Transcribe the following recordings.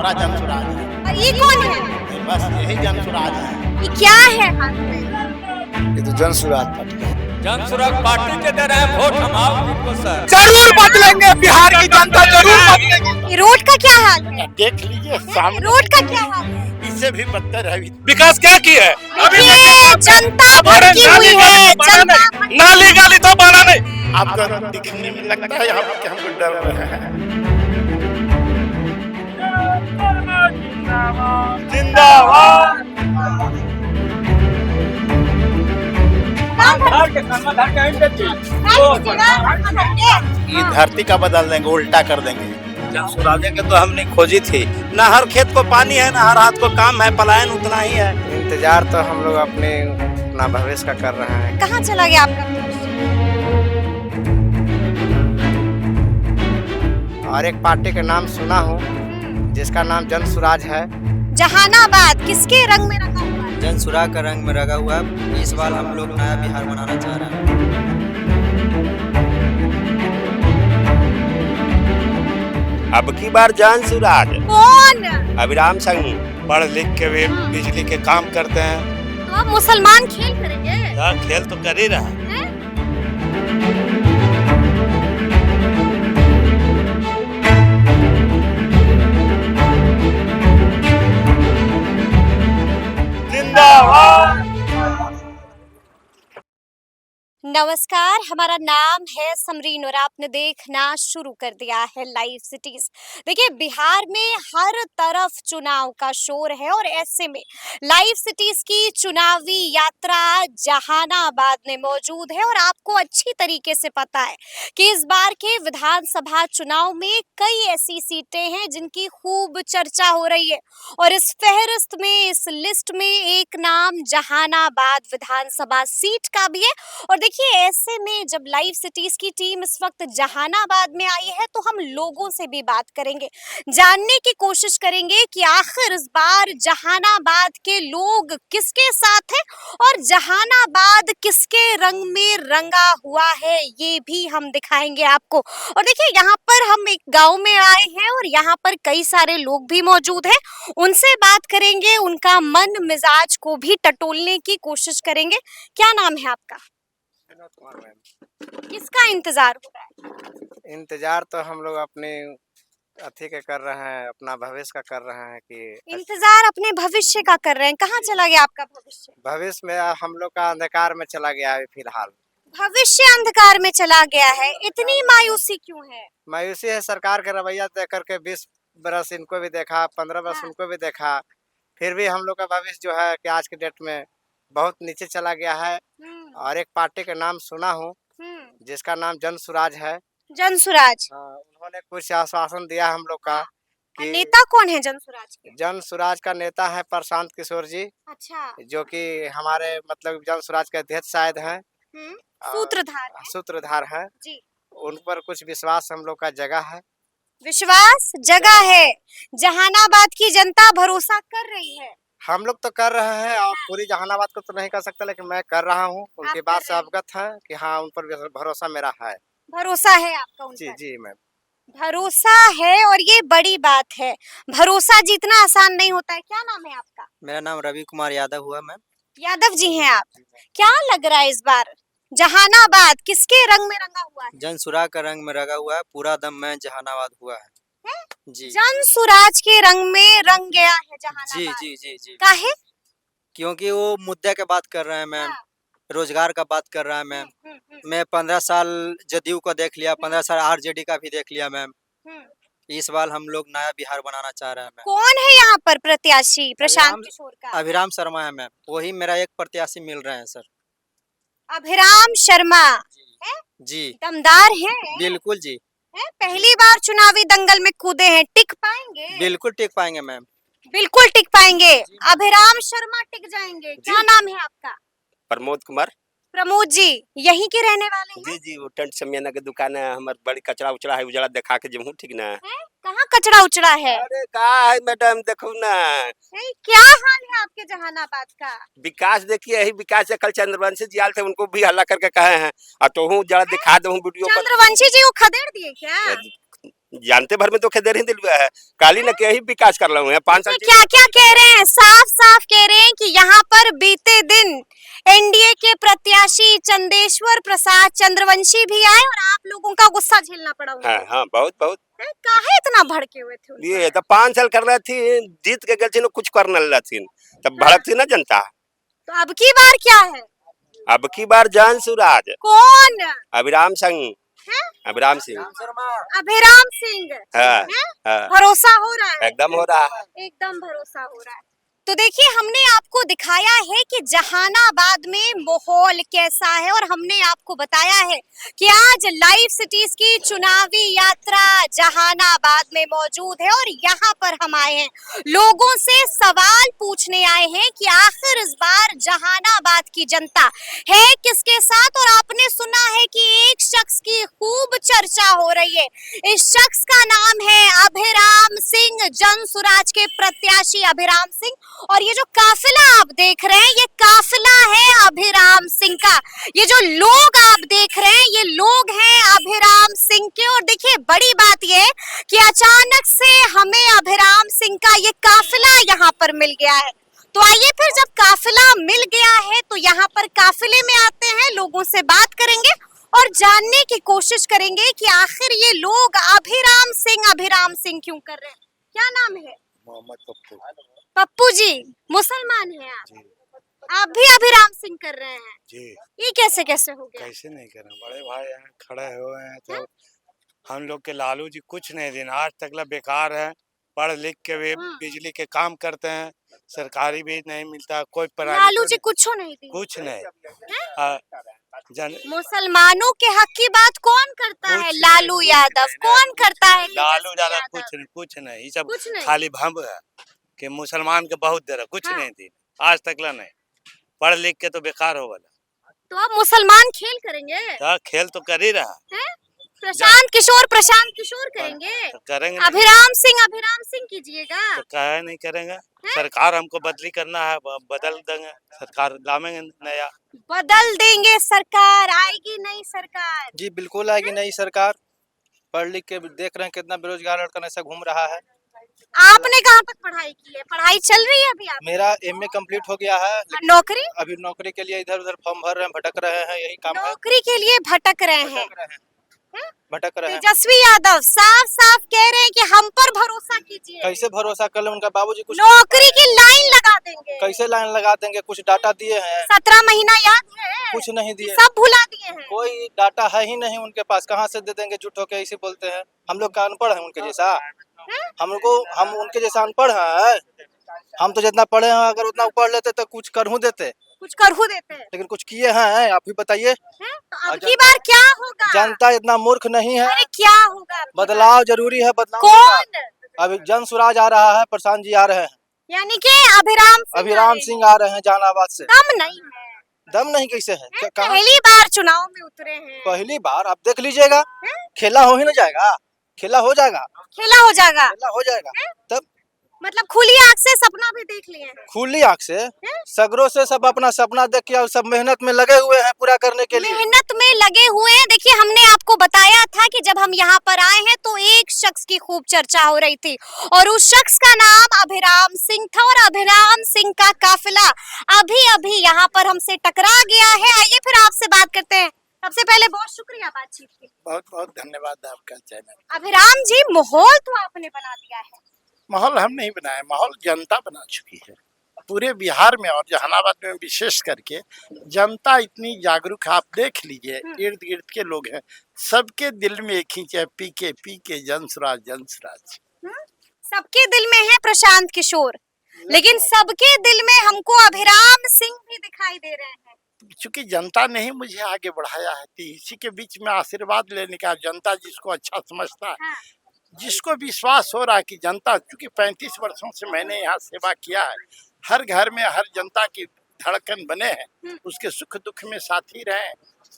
हमारा जनसुराज है। और ये कौन है? बस यही जनसुराज है। ये क्या है हाथ में? ये तो जनसुराज पार्टी है। जनसुराज पार्टी के दे रहे हैं वोट हम आपको सर। जरूर बदलेंगे, बिहार की जनता जरूर बदलेंगे। ये रोड का क्या हाल है? देख लीजिए सामने, रोड का क्या हाल है? इससे भी बदतर है। विकास क्या किया है? देखिए जनता भड़की हुई है, जनता नाली गाली तो बना नहीं। आपको दिखने में लगता है यहाँ कि हमको डर रहे हैं। जिंदाबाद। ये धरती का बदल देंगे, उल्टा कर देंगे। जनसुराजे के तो हमने खोजी थी। न हर खेत को पानी है, न हर हाथ को काम है, पलायन उतना ही है। इंतजार तो हम लोग अपना भविष्य का कर रहे हैं। कहाँ चला गया आपका भविष्य? और एक पार्टी का नाम सुना हूँ जिसका नाम जनसुराज है। जहानाबाद किसके रंग में रंगा हुआ है? जनसुराज का रंग में रंगा हुआ है। इस बार हम लोग नया बिहार बनाना चाह रहे हैं। अब की बार जनसुराज कौन? अभिराम संघ पढ़ लिख के भी बिजली के काम करते हैं। तो आप मुसलमान खेल करेंगे? खेल तो कर ही रहा। हैं? जिंदाबाद। नमस्कार, हमारा नाम है समरीन और आपने देखना शुरू कर दिया है लाइव सिटीज। देखिए बिहार में हर तरफ चुनाव का शोर है और ऐसे में लाइव सिटीज की चुनावी यात्रा जहानाबाद में मौजूद है और आपको अच्छी तरीके से पता है कि इस बार के विधानसभा चुनाव में कई ऐसी सीटें हैं जिनकी खूब चर्चा हो रही है और इस फहरिस्त में, इस लिस्ट में एक नाम जहानाबाद विधानसभा सीट का भी है। और देखिए ऐसे में जब लाइव सिटीज की टीम इस वक्त जहानाबाद में आई है तो हम लोगों से भी बात करेंगे, जानने की कोशिश करेंगे कि आखिर इस बार जहानाबाद के लोग किसके साथ हैं और जहानाबाद किसके रंग में रंगा हुआ है, ये भी हम दिखाएंगे आपको। और देखिए यहाँ पर हम एक गांव में आए हैं और यहाँ पर कई सारे लोग भी मौजूद हैं, उनसे बात करेंगे, उनका मन मिजाज को भी टटोलने की कोशिश करेंगे। क्या नाम है आपका? किसका इंतजार हो रहा है? इंतजार तो हम लोग अपने अथी के कर रहे हैं, अपना भविष्य का कर रहे हैं कि इंतजार अपने भविष्य का कर रहे हैं। कहाँ चला गया आपका भविष्य? भविष्य में हम लोग का अंधकार में चला गया है फिलहाल। भविष्य अंधकार में चला गया है, इतनी मायूसी क्यों है? मायूसी है सरकार का रवैया देख करके। 20 बरस इनको भी देखा, 15 बरस हाँ। उनको भी देखा, फिर भी हम लोग का भविष्य जो है कि आज के डेट में बहुत नीचे चला गया है। और एक पार्टी का नाम सुना हूँ जिसका नाम जनसुराज है। जनसुराज। उन्होंने कुछ आश्वासन दिया हम लोग का कि नेता कौन है जनसुराज के? जनसुराज का नेता है प्रशांत किशोर जी, अच्छा। जो कि हमारे मतलब जनसुराज के अध्यक्ष शायद हैं, सूत्रधार है। सूत्रधार है। जी। उन पर कुछ विश्वास हम लोग का जगह है। विश्वास जगह है, जहानाबाद की जनता भरोसा कर रही है। हम लोग तो कर रहे हैं और पूरी जहानाबाद को तो नहीं कर सकता, लेकिन मैं कर रहा हूँ। उनकी बात से अवगत है कि हाँ उन पर भरोसा मेरा है। भरोसा है आपका उन जी पर? जी मैम, भरोसा है और ये बड़ी बात है। भरोसा जीतना आसान नहीं होता है। क्या नाम है आपका? मेरा नाम रवि कुमार यादव हुआ मैम। यादव जी हैं आप। क्या लग रहा है इस बार जहानाबाद किसके रंग में रंगा हुआ है? जनसुराज का रंग में रंगा हुआ है। पूरा दम में जहानाबाद हुआ है। जी जनसुराज के रंग में रंग गया है जी जहानाबाद। जी जी जी काहे? क्योंकि वो मुद्दे के बात कर रहे हैं मैम, हाँ। रोजगार का बात कर रहा है मैम। मैं 15 साल जदयू को देख लिया, 15 साल आरजेडी का भी देख लिया मैम। इस बार हम लोग नया बिहार बनाना चाह रहे हैं मैम। कौन है यहाँ पर प्रत्याशी प्रशांत अभिराम- किशोर का? अभिराम शर्मा है मैम, वही मेरा एक प्रत्याशी मिल रहे हैं सर। अभिराम शर्मा जी दमदार है। बिल्कुल जी, पहली बार चुनावी दंगल में कूदे हैं, टिक पाएंगे? बिल्कुल टिक पाएंगे मैम। बिल्कुल टिक पाएंगे। अभिराम शर्मा टिक जाएंगे। क्या नाम है आपका? प्रमोद कुमार। प्रमोद जी यहीं के रहने वाले हैं? जी जी, वो टेंट समियाना के दुकान है हमारे। बड़ी कचरा उचरा है, उजला देखा के जमू ठीक ना। कहाँ कचरा उचड़ा है? अरे का है मैडम, देखो ना क्या हाल है आपके जहानाबाद का? विकास देखिए, यही विकास से कल चंद्रवंशी जी आए थे, उनको भी हल्ला करके कहे हैं। और तो हूँ जरा दिखा दो वीडियो पर। चंद्रवंशी जी को खदेड़ दिए क्या? जानते भर में तो खेदर ही दिल में है काली न के ही विकास कर रहा हूँ 5 साल क्या क्या कह रहे हैं, साफ साफ कह रहे हैं कि यहाँ पर बीते दिन एनडीए के प्रत्याशी चंदेश्वर प्रसाद चंद्रवंशी भी आए और आप लोगों का गुस्सा झेलना पड़ा उनको। हाँ हाँ बहुत बहुत काहे इतना भड़के हुए थे उनको? ये तो 5 साल कर रही थी जीत के गल थी कुछ कर न थी तब भड़क थी ना जनता। तो अब की बार क्या है? अब की बार जान सुराज कौन? अभिराम सिंह अभिराम सिंह अभिराम सिंह। हाँ, हैं? हाँ। भरोसा हो रहा है? एकदम हो रहा है। एकदम भरोसा हो रहा है। तो देखिए हमने आपको दिखाया है कि जहानाबाद में माहौल कैसा है और हमने आपको बताया है कि आज लाइव सिटीज की चुनावी यात्रा जहानाबाद में मौजूद है और यहाँ पर हम आए हैं लोगों से सवाल पूछने आए हैं कि आखिर इस बार जहानाबाद की जनता है किसके साथ। और आपने सुना है कि एक शख्स की खूब चर्चा हो रही है, इस शख्स का नाम है अभिराम सिंह, जन सुराज के प्रत्याशी अभिराम सिंह। और ये जो काफिला आप देख रहे हैं ये काफिला है अभिराम सिंह का। ये जो लोग आप देख रहे हैं ये लोग हैं अभिराम सिंह के। और देखिए बड़ी बात ये है कि अचानक से हमें अभिराम सिंह का ये काफिला यहाँ पर मिल गया है। तो आइए फिर जब काफिला मिल गया है तो यहाँ पर काफिले में आते हैं, लोगों से बात करेंगे और जानने की कोशिश करेंगे कि आखिर ये लोग अभिराम सिंह क्यों कर रहे हैं। क्या नाम है? मोहम्मद पप्पू। पप्पू जी मुसलमान हैं आप भी अभिराम सिंह कर रहे हैं जी। ये कैसे कैसे हो गया? कैसे नहीं करें, बड़े भाई हैं खड़े हुए हैं तो हम लोग के लालू जी कुछ नहीं दिन आज तक ला बेकार है, पढ़ लिख के भी बिजली के काम करते हैं, सरकारी भी नहीं मिलता, कोई लालू जी कुछ नहीं दी? कुछ नहीं। मुसलमानों के हक की बात कौन करता है? लालू यादव कौन करता है? लालू यादव कुछ नहीं ये सब खाली भंब है कि मुसलमान के बहुत देर कुछ नहीं दी आज तक ला नहीं, पढ़ लिख के तो बेकार हो गया। तो अब मुसलमान खेल करेंगे? खेल तो कर ही रहा है। प्रशांत किशोर करेंगे तो करेंगे। अभिराम सिंह कीजिएगा तो क्या नहीं करेंगे, सरकार हमको बदली करना है, बदल देंगे, सरकार लाएंगे नया, बदल देंगे सरकार, आएगी नई सरकार। जी बिल्कुल आएगी नई सरकार। पढ़ लिख के देख रहे हैं कितना बेरोजगार लड़का ऐसा घूम रहा है। आपने कहाँ तक पढ़ाई की है? पढ़ाई चल रही है अभी? आप मेरा एमए कंप्लीट हो गया है। नौकरी? अभी नौकरी के लिए इधर उधर फॉर्म भर रहे हैं, भटक रहे हैं, यही काम है। नौकरी के लिए भटक रहे हैं। भटक रहे हैं। तेजस्वी यादव साफ साफ कह रहे हैं कि हम पर भरोसा कीजिए। कैसे भरोसा कर ले, उनका बाबूजी कुछ नौकरी की लाइन लगा देंगे। कैसे लाइन लगा देंगे? कुछ डाटा दिए हैं? 17 महीना याद है? कुछ नहीं दिए, सब भुला दिए हैं। कोई डाटा है ही नहीं उनके पास, कहाँ से दे देंगे? झूठ होके ऐसे बोलते हैं। हम लोग का अनपढ़ है उनके जैसा? हम उनके जैसा अनपढ़ है? हम तो जितना पढ़े हैं अगर उतना पढ़ लेते तो कुछ करहू देते, लेकिन कुछ किए हैं? आप ही बताइए। तो अब की बार क्या होगा? जनता इतना मूर्ख नहीं है। अरे क्या होगा? बदलाव जरूरी है, बदलाव। कौन? अभी जन सुराज आ रहा है, प्रशांत जी आ रहे हैं, यानी कि अभिराम सिंह आ रहे हैं जहानाबाद से। दम नहीं है। दम नहीं कैसे है? पहली बार चुनाव में उतरे हैं। पहली बार, आप देख लीजिएगा, खेला हो ही ना जाएगा, खेला हो जाएगा, खेला हो जाएगा, खेला हो जाएगा। तब मतलब खुली आंख से सपना भी देख लिए हैं। खुली आंख से सगरों से सब अपना सपना देख के सब मेहनत में लगे हुए हैं पूरा करने के लिए। मेहनत में लगे हुए हैं। देखिए हमने आपको बताया था कि जब हम यहाँ पर आए हैं तो एक शख्स की खूब चर्चा हो रही थी और उस शख्स का नाम अभिराम सिंह था और अभिराम सिंह का काफिला अभी अभी यहाँ पर हमसे टकरा गया है। आइए फिर आपसे बात करते हैं। सबसे पहले बहुत शुक्रिया बातचीत के। बहुत बहुत धन्यवाद आपका चैनल। अभिराम जी माहौल तो आपने बना दिया है। माहौल हम नहीं बनाए, माहौल जनता बना चुकी है पूरे बिहार में और जहानाबाद में विशेष करके। जनता इतनी जागरूक है, आप देख लीजिए इर्द गिर्द के लोग हैं, सबके दिल में एक ही है पीके जन सुराज। सबके दिल में है प्रशांत किशोर, लेकिन सबके दिल में हमको अभिराम सिंह भी दिखाई दे रहे हैं। चूंकि जनता ने ही मुझे आगे बढ़ाया है, तो इसी के बीच में आशीर्वाद लेने का, जनता जिसको अच्छा समझता है, जिसको विश्वास हो रहा है कि जनता, चूंकि 35 वर्षों से मैंने यहाँ सेवा किया है, हर घर में हर जनता की धड़कन बने हैं, उसके सुख दुख में साथी रहे,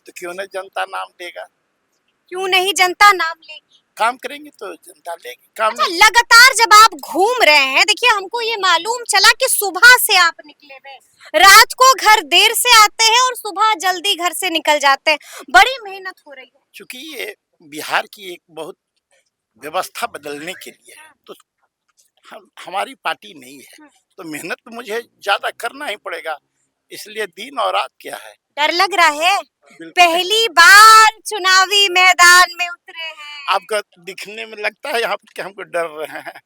तो क्यों न जनता नाम देगा? क्यों नहीं जनता नाम लेगी? काम करेंगे तो जनता लेगी। काम अच्छा, लगातार जब आप घूम रहे हैं, देखिए हमको ये मालूम चला कि सुबह से आप निकले हुए, रात को घर देर से आते हैं और सुबह जल्दी घर से निकल जाते हैं, बड़ी मेहनत हो रही है। चूंकि ये बिहार की एक बहुत व्यवस्था बदलने के लिए। तो हमारी पार्टी नहीं है तो मेहनत तो मुझे ज्यादा करना ही पड़ेगा, इसलिए दिन और रात क्या है। डर लग रहा है? बिल्कुल। पहली बार चुनावी मैदान में उतरे हैं। आपका दिखने में लगता है यहाँ पर कि हमको डर रहे हैं।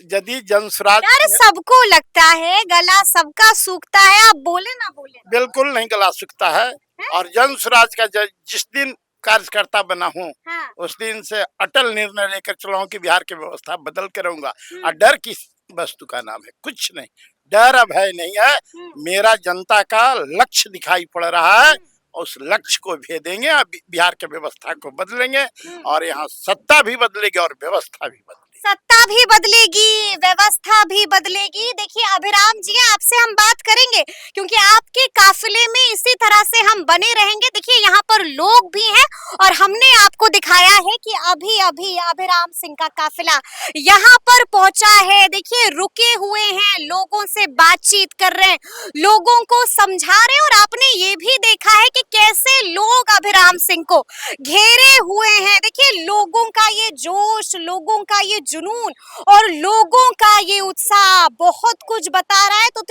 यदि जनसुराज डर सबको लगता है, गला सबका सूखता है, आप बोले ना बोले। बिल्कुल नहीं गला सूखता है। और जनसुराज का जिस दिन कार्यकर्ता बना हूँ हाँ। उस दिन से अटल निर्णय लेकर चला हूँ कि बिहार की व्यवस्था बदल के रहूंगा। और डर किस वस्तु का नाम है? कुछ नहीं, डर अब है नहीं है। मेरा जनता का लक्ष्य दिखाई पड़ रहा है, उस लक्ष्य को भेदेंगे, बिहार के व्यवस्था को बदलेंगे और यहाँ सत्ता भी बदलेगी और व्यवस्था भी बदलेगी। सत्ता भी बदलेगी, व्यवस्था भी बदलेगी। देखिए अभिराम जी, आपसे हम बात करेंगे क्योंकि आपके काफिले में इसी तरह से हम बने रहेंगे। देखिए यहाँ पर लोग भी हैं और हमने आपको दिखाया है कि अभी अभी अभिराम सिंह का काफिला यहाँ पर पहुंचा है। देखिए रुके हुए हैं, लोगों से बातचीत कर रहे हैं, लोगों को समझा रहे हैं और आपने ये भी देखा है कि कैसे लोग अभिराम सिंह को घेरे हुए हैं। देखिए लोगों का ये जोश, लोगों का ये जुनून और लोगों का ये उत्साह बहुत कुछ बता रहा है। तो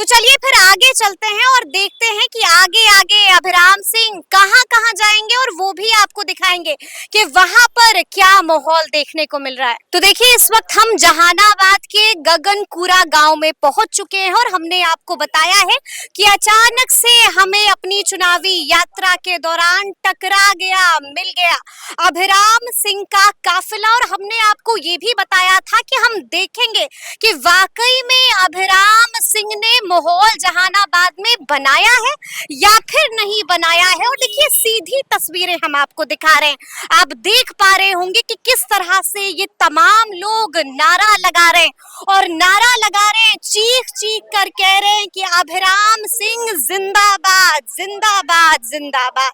चलिए फिर आगे चलते हैं और देखते हैं कि आगे आगे अभिराम सिंह कहां कहां जाएंगे और वो भी आपको दिखाएंगे कि वहां पर क्या माहौल देखने को मिल रहा है। तो देखिए इस वक्त हम जहानाबाद के गगनकुरा गांव में पहुंच चुके हैं और हमने आपको बताया है कि अचानक से हमें अपनी चुनावी यात्रा के दौरान मिल गया अभिराम सिंह का काफिला। और हमने आपको ये भी बताया था कि हम देखेंगे कि वाकई में अभिराम सिंह ने माहौल जहानाबाद में बनाया है या फिर नहीं बनाया है। और देखिए सीधी तस्वीरें हम आपको दिखा रहे हैं, आप देख पा रहे होंगे कि किस तरह से ये तमाम लोग नारा लगा रहे हैं और नारा लगा रहे हैं, चीख चीख कर कह रहे हैं कि अभिराम सिंह जिंदाबाद जिंदाबाद जिंदाबाद।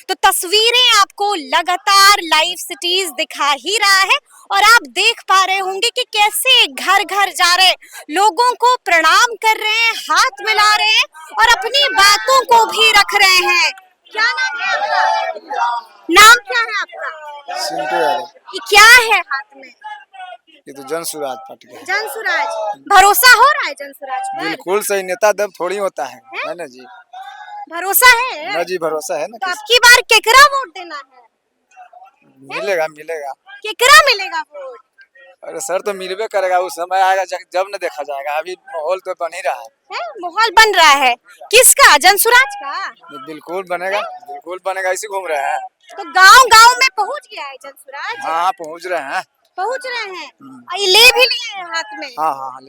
तो तस्वीरें आपको लगातार लाइव सिटीज दिखा ही रहा है और आप देख पा रहे होंगे कि कैसे घर घर जा रहे हैं, लोगों को प्रणाम कर रहे हैं, हाथ मिला रहे हैं और अपनी बातों को भी रख रहे हैं। क्या नाम है आपका? नाम क्या है आपका? सिंटू यादव। ये क्या है हाथ में? ये तो जनसुराज पार्टी का है। जनसुराज। भरोसा हो रहा है जनसुराज पर? बिल्कुल सही, नेता दब थोड़ी होता है ना जी। भरोसा है ना जी, भरोसा है ना। तो आपकी बार केकरा वोट देना है? मिलेगा मिलेगा। केकरा मिलेगा वोट? अरे सर तो मिलबे करेगा, उस समय आएगा जब न देखा जाएगा। अभी माहौल तो बन ही रहा है। माहौल बन रहा है किसका? जनसुराज का? बिल्कुल बनेगा, बिल्कुल बनेगा। इसी घूम रहे हैं तो गांव गांव में पहुंच गया है जनसुराज? हाँ पहुंच रहे हैं। पहुंच रहे हैं। ये ले भी लिए हैं हाथ में? हाँ हाँ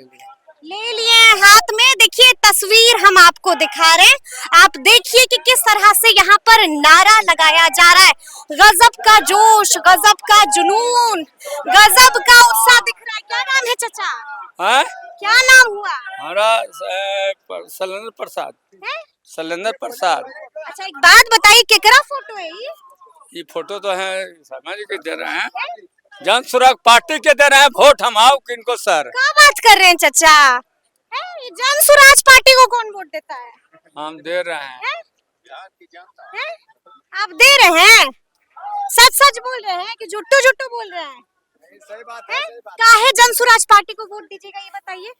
ले लिए हैं हाथ में। देखिए तस्वीर हम आपको दिखा रहे हैं, आप देखिए कि किस तरह से यहाँ पर नारा लगाया जा रहा है। गजब का जोश, गजब का जुनून, गजब का उत्साह दिख रहा है। क्या नाम है चाचा? हाँ? क्या नाम हुआ? हमारा शैलेंद्र प्रसाद। शैलेंद्र प्रसाद। अच्छा एक बात बताइए, केकरा फोटो है ये फोटो तो है समाज के दे रहे हैं, जनसुराज पार्टी के दे रहे हैं वोट। हम आओ किनको सर? क्या बात कर रहे हैं चाचा? ये जनसुराज पार्टी को कौन वोट देता है? हम दे रहे हैं। आप दे रहे हैं? सच सच बोल रहे हैं कि झूठो झूठो बोल रहे हैं? सही बात है। काहे जनसुराज पार्टी को वोट दीजिएगा ये बताइए।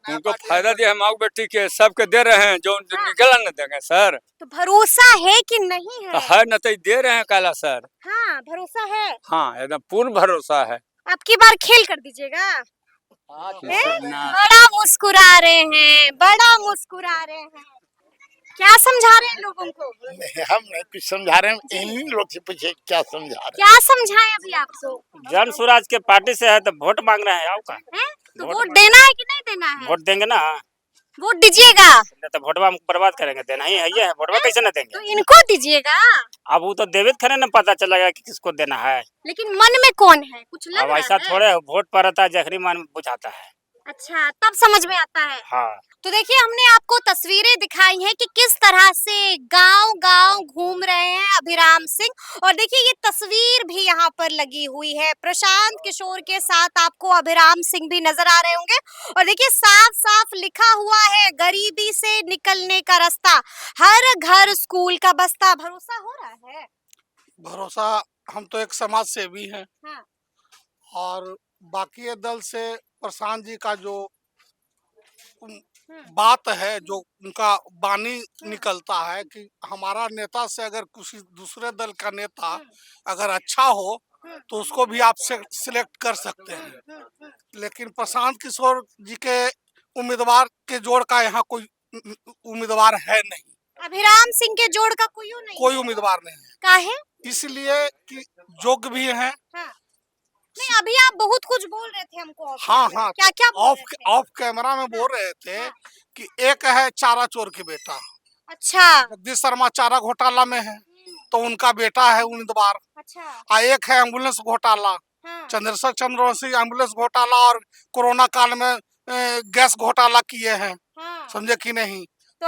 उनको फायदा दिया, हम आओ बेटी के सबके दे रहे हैं, जो निकला न देंगे सर। तो भरोसा है कि नहीं है? है न तो दे रहे हैं काला सर। हाँ भरोसा है। हाँ एकदम पूर्ण भरोसा है। आपकी बार खेल कर दीजिएगा। बड़ा मुस्कुरा रहे हैं, बड़ा मुस्कुरा रहे हैं। क्या समझा रहे हैं लोगों को? हम नहीं कुछ समझा रहे हैं, इन लोग से पूछे क्या समझा रहे हैं। क्या समझाएं अभी आपको? जनसुराज के पार्टी से है तो वोट मांग रहे हैं। आपका तो वोट देना है कि नहीं देना है? वोट देंगे ना, वोट दीजिएगा। तो वोटवा हम बर्बाद करेंगे। देना ही है ये है, वोटवा कैसे ना देंगे? तो इनको दीजिएगा। अब वो तो देवित खरे न पता चलेगा कि किसको देना है। लेकिन मन में कौन है कुछ लग अब रहा ऐसा है? थोड़े वोट पर रहता है, जखरी मन बुझाता है। अच्छा तब समझ में आता है। हाँ तो देखिए हमने आपको तस्वीरें दिखाई हैं कि किस तरह से गांव गांव घूम रहे हैं अभिराम सिंह। और देखिए ये तस्वीर भी यहाँ पर लगी हुई है, प्रशांत किशोर के साथ आपको अभिराम सिंह भी नजर आ रहे होंगे। और देखिए साफ साफ लिखा हुआ है, गरीबी से निकलने का रास्ता, हर घर स्कूल का बस्ता। भरोसा हो रहा है? भरोसा, हम तो एक समाज सेवी हैं। हाँ। और बाकी ये दल से प्रशांत जी का जो बात है, जो उनका बानी निकलता है कि हमारा नेता से अगर किसी दूसरे दल का नेता अगर अच्छा हो तो उसको भी आप सिलेक्ट कर सकते हैं, लेकिन प्रशांत किशोर जी के उम्मीदवार के जोड़ का यहाँ कोई उम्मीदवार है नहीं। अभिराम सिंह के जोड़ का कोई उम्मीदवार नहीं है। काहे? इसलिए कि योग्य भी हैं। हाँ। नहीं, अभी आप बहुत कुछ बोल रहे थे हमको। हाँ, क्या क्या ऑफ कैमरा में बोल रहे थे कि एक है चारा चोर की बेटा। अच्छा। जगदीश शर्मा चारा घोटाला में है तो उनका बेटा है उम्मीदवार। अच्छा। एक है एम्बुलेंस घोटाला, चंद्रशेखर चंद्रवंशी एम्बुलेंस घोटाला और कोरोना काल में गैस घोटाला किए हैं। समझे कि नहीं? तो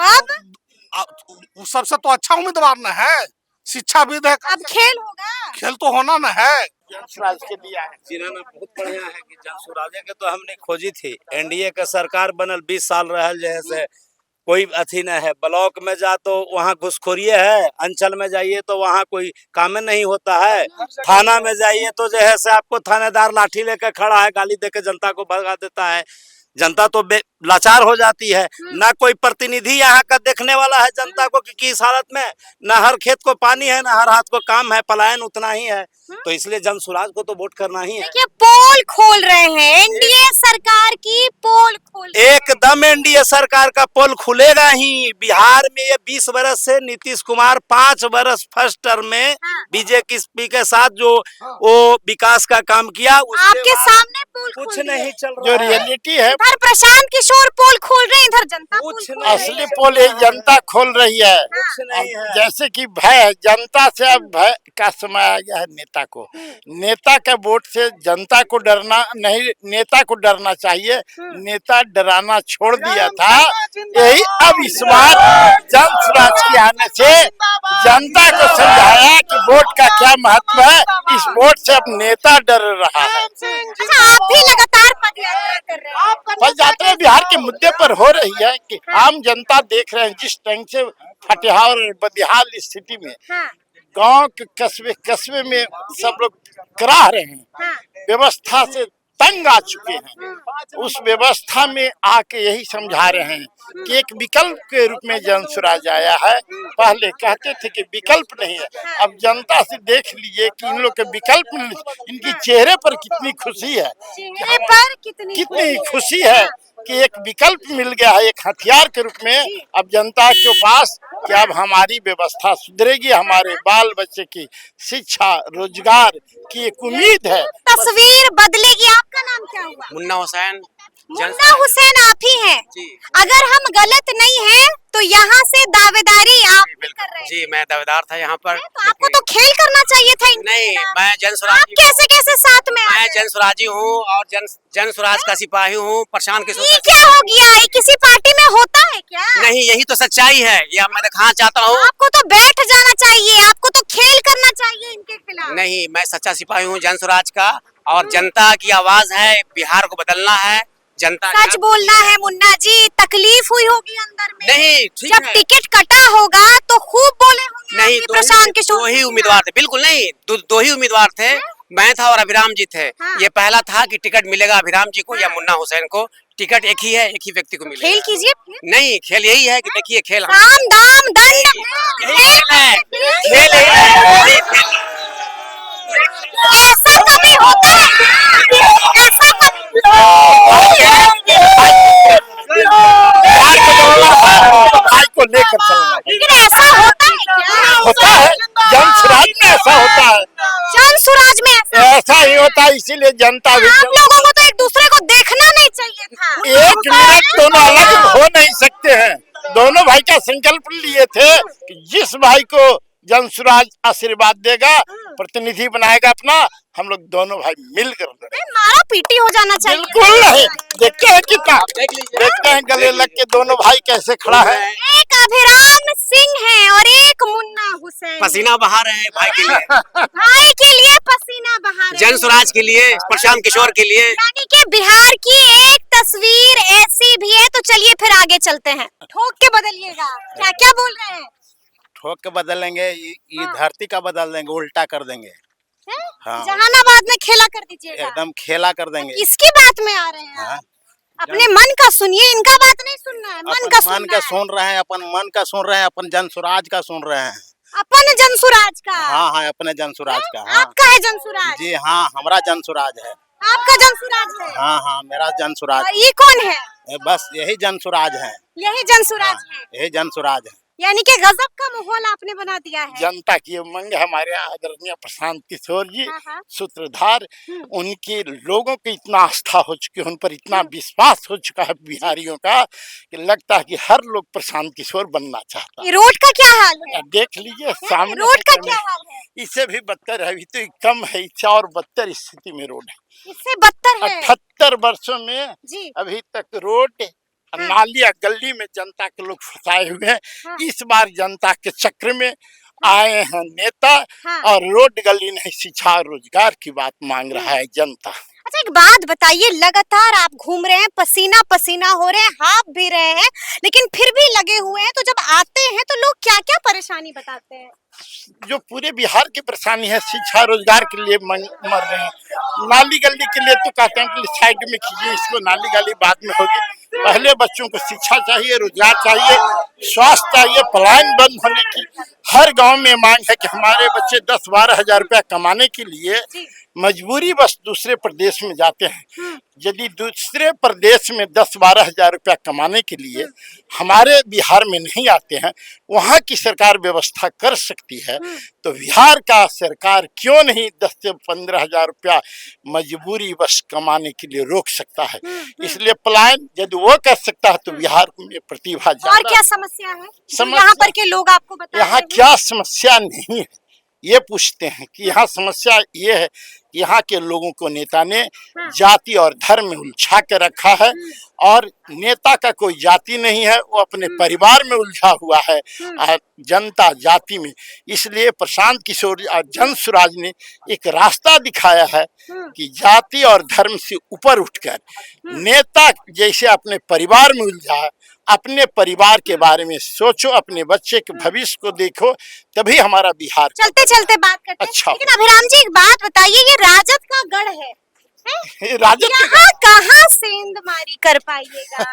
अब सबसे तो अच्छा उम्मीदवार न है, शिक्षाविद है। अब खेल होगा, खेल तो होना न है। जनसुराज के दिया है, जिन्होंने बहुत बढ़िया है कि जनसुराजे के तो हमने खोजी थी। एनडीए का सरकार बनल 20 साल रहल जैसे कोई अथी न है। ब्लॉक में जा तो वहाँ घुसखोरिये है, अंचल में जाइए तो वहाँ कोई काम नहीं होता है, थाना में जाइए तो जो है से आपको थानेदार लाठी लेकर खड़ा है, गाली देकर जनता को भगा देता है। जनता तो लाचार हो जाती है। ना कोई प्रतिनिधि यहाँ का देखने वाला है जनता को कि किस हालत में, ना हर खेत को पानी है, ना हर हाथ को काम है, पलायन उतना ही है। तो इसलिए जनसुराज को तो वोट करना ही है। देखिए पोल खोल रहे हैं, एनडीए सरकार की पोल खोल, एकदम एनडीए सरकार का पोल खुलेगा ही। बिहार में ये 20 वर्ष से नीतीश कुमार 5 वर्ष फर्स्ट टर्म में बीजेपी के साथ जो वो विकास का काम किया, आपके सामने पोल कुछ नहीं चल जो रहा है। रियलिटी है। इधर प्रशांत किशोर पोल खोल रहे हैं, इधर जनता पोल खोल रही है। असली पोल ये जनता खोल रही है। जैसे कि भय, जनता से अब भय का समय आ गया है नेता को। नेता का वोट से जनता को डरना नहीं, नेता को डरना चाहिए। नेता डराना छोड़ दिया था। यही अब इस बार जनसुराज के आने से जनता को समझाया कि वोट का क्या महत्व है। इस वोट से अब नेता डर रहा है। अच्छा, आप भी लगातार पदयात्रा कर रहे हैं। पदयात्रा बिहार के मुद्दे पर हो रही है कि आम जनता देख रहे हैं जिस ढंग से फटेहाल और बदहाल स्थिति में गांव के कस्बे में सब लोग कराह रहे हैं, व्यवस्था से तंग आ चुके हैं। उस व्यवस्था में आके यही समझा रहे हैं कि एक विकल्प के रूप में जनसुराज आया है। पहले कहते थे कि विकल्प नहीं है, अब जनता से देख लीजिए कि इन लोग के विकल्प नहीं, इनकी चेहरे पर कितनी खुशी है, चेहरे पर कितनी खुशी है कि एक विकल्प मिल गया है, एक हथियार के रूप में अब जनता के पास कि अब हमारी व्यवस्था सुधरेगी, हमारे बाल बच्चे की शिक्षा रोजगार की एक उम्मीद है। तस्वीर बदलेगी। आपका नाम क्या हुआ? मुन्ना हुसैन। मुन्ना हुसैन आप ही हैं? अगर हम गलत नहीं हैं तो यहाँ से दावेदारी आप कर रहे हैं। जी, मैं दावेदार था यहाँ पर। तो आपको तो खेल करना चाहिए था। नहीं, मैं जनसुराजी, कैसे साथ में? मैं जनसुराजी हूँ और जनसुराज का सिपाही हूँ। प्रशांत किशोर। ये क्या हो गया? ये किसी पार्टी में होता है क्या? नहीं, यही तो सच्चाई है। यह मैं दिखाना चाहता हूँ। आपको तो बैठ जाना चाहिए, आपको तो खेल करना चाहिए इनके खिलाफ। नहीं, मैं सच्चा सिपाही हूँ जनसुराज का और जनता की आवाज है। बिहार को बदलना है। जनता सच बोलना है मुन्ना जी, तकलीफ हुई होगी अंदर में। नहीं, जब टिकट कटा होगा तो खूब बोले होंगे। नहीं, प्रशांत किशोर दो ही उम्मीदवार थे। बिल्कुल नहीं, दो ही उम्मीदवार थे। मैं था और अभिराम जी थे। ये पहला था कि टिकट मिलेगा अभिराम जी को या मुन्ना हुसैन को। टिकट एक ही है, एक ही व्यक्ति को मिलेगा। खेल कीजिए। नहीं, खेल यही है कि देखिए खेल साम दाम दंड खेल ऐसा कभी होता है? ऐसा भाई को लेकर चलना, लेकिन ऐसा होता है क्या? होता है जनसुराज में, ऐसा होता है। जनसुराज में ऐसा ही होता है, इसीलिए जनता भी। आप लोगों को तो एक दूसरे को देखना नहीं चाहिए था। एक मिनट दोनों अलग हो नहीं सकते हैं। दोनों भाई का संकल्प लिए थे कि जिस भाई को जनसुराज आशीर्वाद देगा, प्रतिनिधि बनाएगा अपना, हम लोग दोनों भाई मिलकर मारा पीटी हो जाना चाहिए। बिल्कुल नहीं। देखते हैं कितना, देखते हैं गले लग के दोनों भाई कैसे खड़ा है। एक अभिराम सिंह है और एक मुन्ना हुसैन। पसीना बहा रहे हैं भाई के लिए। भाई के लिए पसीना बहा रहे हैं। जनसुराज के लिए, प्रशांत किशोर के लिए। यानी कि बिहार की एक तस्वीर ऐसी भी है। तो चलिए फिर आगे चलते हैं। ठोक के बदलिएगा। क्या क्या बोल रहे हैं? ठोक के बदलेंगे, ये धरती का बदल देंगे, उल्टा कर देंगे। हैं? हाँ। जहानाबाद में खेला कर दीजिएगा। एकदम खेला कर देंगे। किसकी बात में आ रहे हैं हाँ। आप? अपने मन का सुनिए, इनका बात नहीं सुनना है, मन का मन का सुन रहे हैं, अपन मन का सुन रहे हैं, अपन जन स्वराज का सुन रहे हैं। अपन जनसुराज का। हाँ हाँ, अपने जन स्वराज का। हाँ। आपका है जनसुराज? जी हाँ, हमारा जन स्वराज है। आपका जनसुराज है? हाँ हाँ, मेरा जन स्वराज। और ये कौन है? बस यही जन स्वराज है। यही जनसुराज है। यही जन स्वराज है। यानी कि गजब का माहौल आपने बना दिया है। जनता की उमंग हमारे आदरणीय प्रशांत किशोर जी हाँ, हाँ। सूत्रधार, उनके लोगों की इतना आस्था हो चुकी है, उन पर इतना विश्वास हो चुका है बिहारियों का कि लगता है कि हर लोग प्रशांत किशोर बनना चाहता है। ये रोड का क्या हाल है? देख लीजिए सामने रोड का क्या हाल है? इससे भी बदतर है, अभी तो कम है, इससे और बदतर स्थिति में रोड है। इससे बदतर है 78 वर्षों में जी। अभी तक रोड नाली या गली में जनता के लोग फंसाए हुए हैं। हाँ। इस बार जनता के चक्र में आए हैं नेता। हाँ। और रोड गली नहीं, शिक्षा रोजगार की बात मांग रहा है जनता। अच्छा एक बात बताइए, लगातार आप घूम रहे हैं, पसीना पसीना हो रहे हैं, हाँफ भी रहे हैं, लेकिन फिर भी लगे हुए हैं, तो जब आते हैं तो लोग क्या क्या परेशानी बताते हैं? जो पूरे बिहार की परेशानी है, शिक्षा रोजगार के लिए मर रहे हैं। नाली गली के लिए तो कहते हैं कि साइड में कीजिए इसको, नाली गली बाद में होगी। पहले बच्चों को शिक्षा चाहिए, रोजगार चाहिए, स्वास्थ्य चाहिए, पलायन बंद होने की हर गांव में मांग है कि हमारे बच्चे 10-12 हजार रुपया कमाने के लिए मजबूरी बस दूसरे प्रदेश में जाते हैं। यदि दूसरे प्रदेश में 10-12 हजार रुपया कमाने के लिए हमारे बिहार में नहीं आते हैं, वहाँ की सरकार व्यवस्था कर सकती है, तो बिहार का सरकार क्यों नहीं 10 से 15 हजार रुपया मजबूरी बस कमाने के लिए रोक सकता है। इसलिए पलायन यदि वो कर सकता है तो बिहार में प्रतिभा और ज्यादा। क्या समस्या है समस्या- यहाँ पर के लोग आपको बता यहाँ रहे हैं? क्या समस्या नहीं है ये पूछते हैं कि यहाँ समस्या ये है, यहाँ के लोगों को नेता ने जाति और धर्म में उलझा के रखा है, और नेता का कोई जाति नहीं है, वो अपने परिवार में उलझा हुआ है और जनता जाति में। इसलिए प्रशांत किशोर और जन स्वराज ने एक रास्ता दिखाया है कि जाति और धर्म से ऊपर उठकर नेता जैसे अपने परिवार में उलझा है, अपने परिवार के बारे में सोचो, अपने बच्चे के भविष्य को देखो, तभी हमारा बिहार। चलते चलते बात करते हैं। अच्छा। लेकिन अभिराम जी एक बात बताइए, ये राजद का गढ़ है, राजद के यहाँ कहाँ सेंधमारी कर पाइएगा?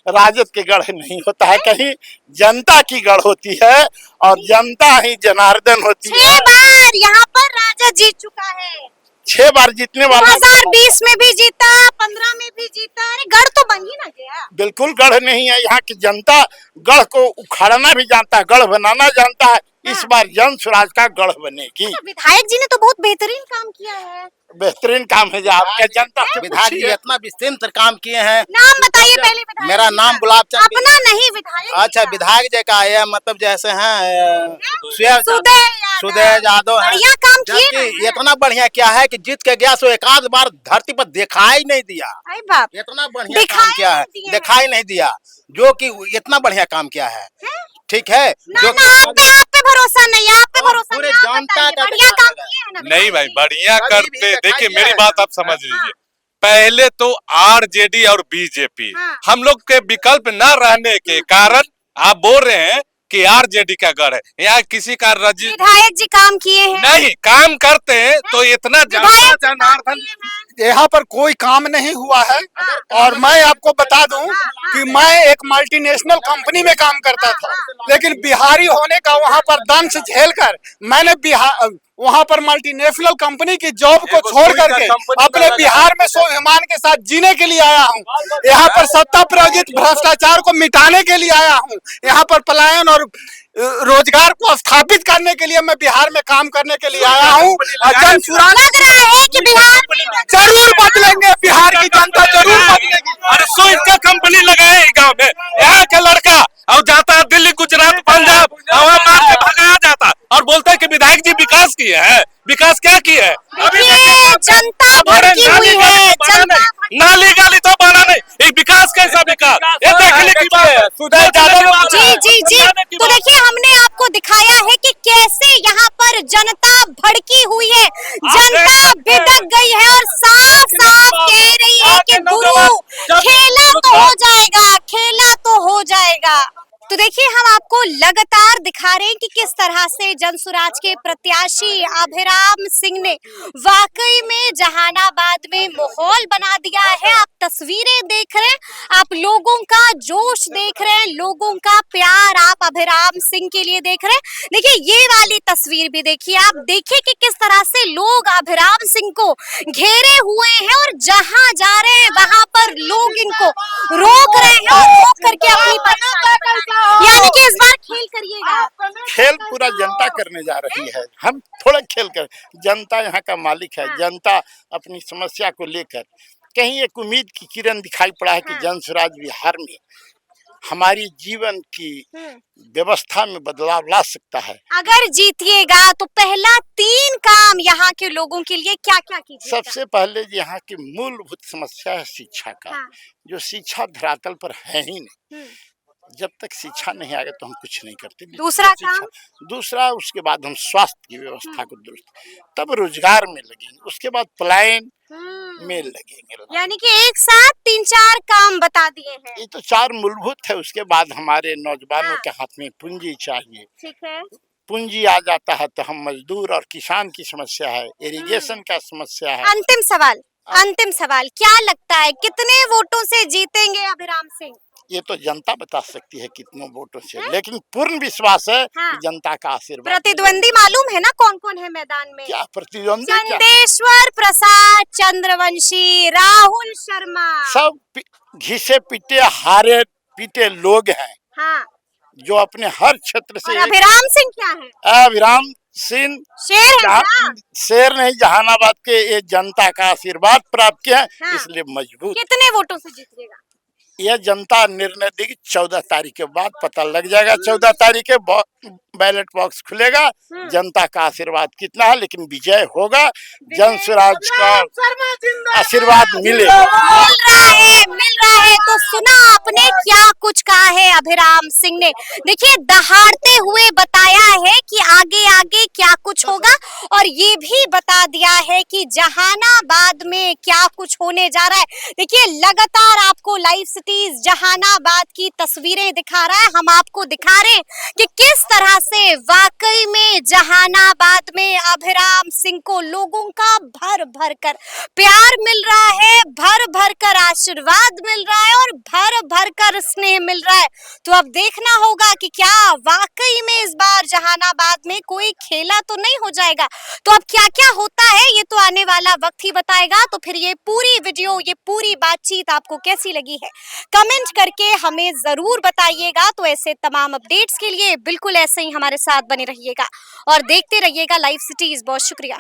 राजद के गढ़ नहीं होता है, कहीं जनता की गढ़ होती है, और जनता ही जनार्दन होती है। 6 बार यहाँ पर राजद जीत चुका है। 6 बार जीतने वाला 2020 में भी जीता, 15 में भी जीता। अरे गढ़ तो बन ही ना गया। बिल्कुल गढ़ नहीं है। यहाँ की जनता गढ़ को उखाड़ना भी जानता है, गढ़ बनाना जानता है। इस बार जन स्वराज का गढ़ बनेगी। विधायक जी ने तो बहुत बेहतरीन काम किया है। बेहतरीन काम है जो आपके जनता से विधायक जी इतना विस्तृत काम किए हैं। नाम बताइए पहले विधायक मेरा जी नाम का। गुलाब चंद। अपना नहीं, विधायक जी अच्छा, का। विधायक जी का यह मतलब जैसे हैं सुदय यादव है। बढ़िया काम किए जबकि ना। इतना बढ़िया क्या है कि जीत के गया सो एक आध बार धरती पर दिखाई नहीं दिया। अरे बाप, इतना बढ़िया दिखाई काम किया है, नहीं दिया। दिखाई नहीं दिया, जो कि इतना बढ़िया काम किया है। ठीक है, ना जो ना आप पे भरोसा नहीं है, आप पे भरोसा पूरे नहीं है। आप जनता बताइए, का बढ़िया काम किए हैं ना नहीं भाई, विधायक जी? बढ़िया कभी भी करते। दिखाई देखिए दिया मेरी है। बात आप समझ लीजिए, पहले तो आरजेडी और बीजेपी हाँ। हम लोग के विकल्प न रहने के कारण आप बोल रहे हैं कि आरजेडी का गढ़ है। यहाँ किसी का विधायक जी काम किए हैं। नहीं काम करते हैं तो इतना विधायक जी काम जनार्दन किए हैं। यहाँ पर कोई काम नहीं हुआ है। और मैं आपको बता दूं कि मैं एक मल्टीनेशनल कंपनी में काम करता था, लेकिन बिहारी होने का वहाँ पर दंश झेलकर मैंने वहाँ पर मल्टीनेशनल कंपनी की जॉब को छोड़ करके अपने बिहार में स्वाभिमान के साथ जीने के लिए आया हूँ। यहाँ पर सत्ता प्रायोजित भ्रष्टाचार को मिटाने के लिए आया हूँ। यहाँ पर पलायन और रोजगार को स्थापित करने के लिए मैं बिहार में काम करने के लिए आया हूँ। जन स्वराज लग रहा है कि बिहार में जरूर बदलेंगे, बिहार की जनता जरूर बदलेगी। अरे सो इसका कंपनी लगाए गाँव में, यहाँ का लड़का और जाता है दिल्ली, गुजरात, पंजाब, हवा मार के भगाया जाता और बोलता है कि विधायक जी विकास किए हैं। विकास क्या किए हैं? देखिए, जनता भड़की हुई है, जनता नाली गाली तो बना नहीं, एक विकास कैसा विकास? ये देखने की बात है। जी जी जी। तो देखिए हमने आपको दिखाया है कि कैसे यहाँ पर जनता भड़की हुई है, जनता बिदक गई है और साफ साफ कह रही है कि गुरु खेला तो हो जाएगा, खेला तो हो जाएगा। तो देखिए हम आपको लगातार दिखा रहे हैं कि किस तरह जनसुराज के प्रत्याशी अभिराम सिंह ने वाकई में जहानाबाद में माहौल बना दिया है। आप तस्वीरें देख रहे हैं, आप लोगों का जोश देख रहे हैं, लोगों का प्यार आप अभिराम सिंह के लिए देख रहे हैं। देखिए ये वाली तस्वीर भी देखिए, आप देखिए कि किस तरह से लोग अभिराम सिंह को घेरे हुए हैं और जहां जा रहे हैं वहां पर लोग इनको रोक रहे हैं और रोक करके अपनी यानी कि इस बार खेल करिएगा। खेल पूरा जनता करने जा रही है, हम थोड़ा खेल कर, जनता यहाँ का मालिक है। जनता अपनी समस्या को लेकर कहीं एक उम्मीद की किरण दिखाई पड़ा है कि जनसुराज बिहार में हमारी जीवन की व्यवस्था में बदलाव ला सकता है। अगर जीतिएगा तो पहला 3 काम यहाँ के लोगों के लिए क्या क्या कीजिएगा? सबसे पहले यहाँ की मूलभूत समस्या है शिक्षा का, जो शिक्षा धरातल पर है ही नहीं। जब तक शिक्षा नहीं आएगा तो हम कुछ नहीं करते। दूसरा काम? दूसरा, उसके बाद हम स्वास्थ्य की व्यवस्था को दुरुस्त, तब रोजगार में लगेंगे, उसके बाद पलायन में लगेंगे। यानी कि एक साथ 3-4 काम बता दिए हैं। ये तो 4 मूलभूत है। उसके बाद हमारे नौजवानों के हाथ में पूंजी चाहिए। ठीक है। पूंजी आ जाता है तो हम मजदूर और किसान की समस्या है, इरिगेशन का समस्या है। अंतिम सवाल, क्या लगता है कितने वोटों से जीतेंगे अभिराम सिंह? ये तो जनता बता सकती है कितनों वोटों से, लेकिन पूर्ण विश्वास है कि जनता का आशीर्वाद। प्रतिद्वंदी मालूम है ना कौन कौन है मैदान में? क्या प्रतिद्वंदी? चंदेश्वर प्रसाद चंद्रवंशी, राहुल शर्मा, सब घिसे पिटे हारे पीटे लोग हैं। हाँ। जो अपने हर क्षेत्र से। अभिराम सिंह क्या है? अभिराम सिंह शेर है ना? शेर नहीं, जहानाबाद के ये जनता का आशीर्वाद प्राप्त किया, इसलिए मजबूत। कितने वोटों से जीतिएगा? यह जनता निर्णय देगी। 14 तारीख के बाद पता लग जाएगा। 14 तारीख के बैलेट बॉक्स खुलेगा, जनता का आशीर्वाद कितना है, लेकिन विजय होगा। जनसुराज का आशीर्वाद मिलेगा। मिल रहा है। तो सुना आपने क्या कुछ कहा है अभिराम सिंह ने। देखिए दहाड़ते हुए बताया है कि आगे आगे क्या कुछ होगा, और ये भी बता दिया है कि जहानाबाद में क्या कुछ होने जा रहा है। देखिए लगातार आपको लाइव सिटीज जहानाबाद की तस्वीरें दिखा रहा है। हम आपको दिखा रहे हैं कि किस तरह से वाकई में जहानाबाद में अभिराम सिंह को लोगों का भर भर कर प्यार मिल रहा है, भर भर कर आशीर्वाद मिल रहा है और भर भर कर स्नेह मिल रहा है। तो अब देखना होगा कि क्या वाकई में इस बार जहानाबाद में कोई खेला तो नहीं हो जाएगा। तो अब क्या क्या होता है ये तो आने वाला वक्त ही बताएगा। तो फिर ये पूरी वीडियो, ये पूरी बातचीत आपको कैसी लगी है कमेंट करके हमें जरूर बताइएगा। तो ऐसे तमाम अपडेट्स के लिए बिल्कुल ऐसे ही हमारे साथ बने रहिएगा और देखते रहिएगा लाइव सिटीज। बहुत शुक्रिया।